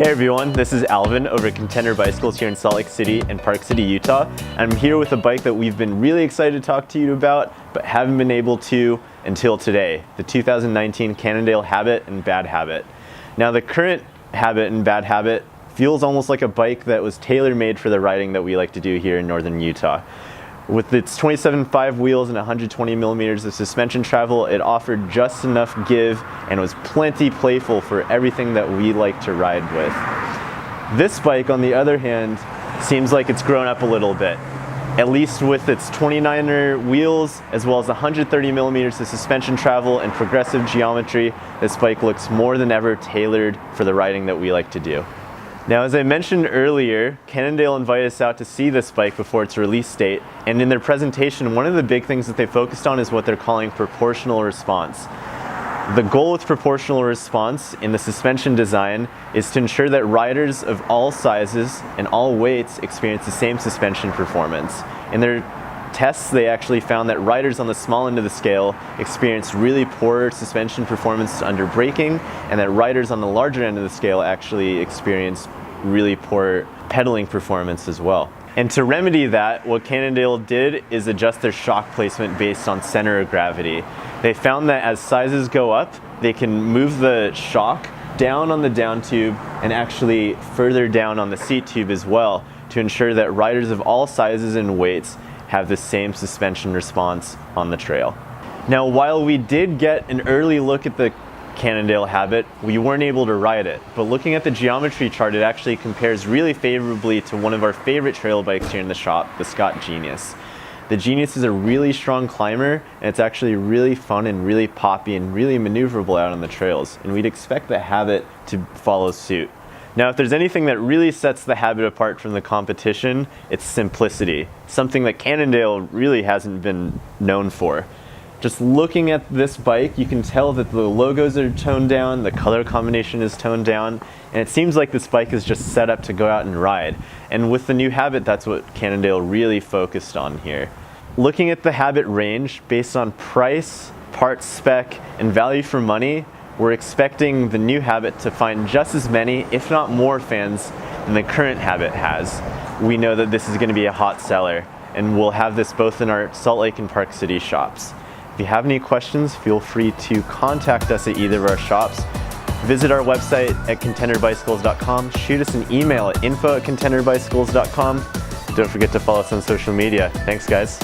Hey everyone, this is Alvin over at Contender Bicycles here in Salt Lake City and Park City, Utah. I'm here with a bike that we've been really excited to talk to you about, but haven't been able to until today, the 2019 Cannondale Habit and Bad Habit. Now the current Habit and Bad Habit feels almost like a bike that was tailor-made for the riding that we like to do here in northern Utah. With its 27.5 wheels and 120 millimeters of suspension travel, it offered just enough give and was plenty playful for everything that we like to ride with. This bike, on the other hand, seems like it's grown up a little bit. At least with its 29er wheels, as well as 130 millimeters of suspension travel and progressive geometry, this bike looks more than ever tailored for the riding that we like to do. Now, as I mentioned earlier, Cannondale invited us out to see this bike before its release date, and in their presentation, one of the big things that they focused on is what they're calling proportional response. The goal with proportional response in the suspension design is to ensure that riders of all sizes and all weights experience the same suspension performance. In their tests, they actually found that riders on the small end of the scale experienced really poor suspension performance under braking, and that riders on the larger end of the scale actually experienced really poor pedaling performance as well. And to remedy that, what Cannondale did is adjust their shock placement based on center of gravity. They found that as sizes go up, they can move the shock down on the down tube and actually further down on the seat tube as well, to ensure that riders of all sizes and weights have the same suspension response on the trail. Now, while we did get an early look at the Cannondale Habit, we weren't able to ride it. But looking at the geometry chart, it actually compares really favorably to one of our favorite trail bikes here in the shop, the Scott Genius. The Genius is a really strong climber, and it's actually really fun and really poppy and really maneuverable out on the trails. And we'd expect the Habit to follow suit. Now, if there's anything that really sets the Habit apart from the competition, it's simplicity, something that Cannondale really hasn't been known for. Just looking at this bike, you can tell that the logos are toned down, the color combination is toned down, and it seems like this bike is just set up to go out and ride. And with the new Habit, that's what Cannondale really focused on here. Looking at the Habit range, based on price, parts spec, and value for money, we're expecting the new Habit to find just as many, if not more, fans than the current Habit has. We know that this is going to be a hot seller, and we'll have this both in our Salt Lake and Park City shops. If you have any questions, feel free to contact us at either of our shops. Visit our website at contenderbicycles.com, shoot us an email at info@contenderbicycles.com. Don't forget to follow us on social media. Thanks, guys.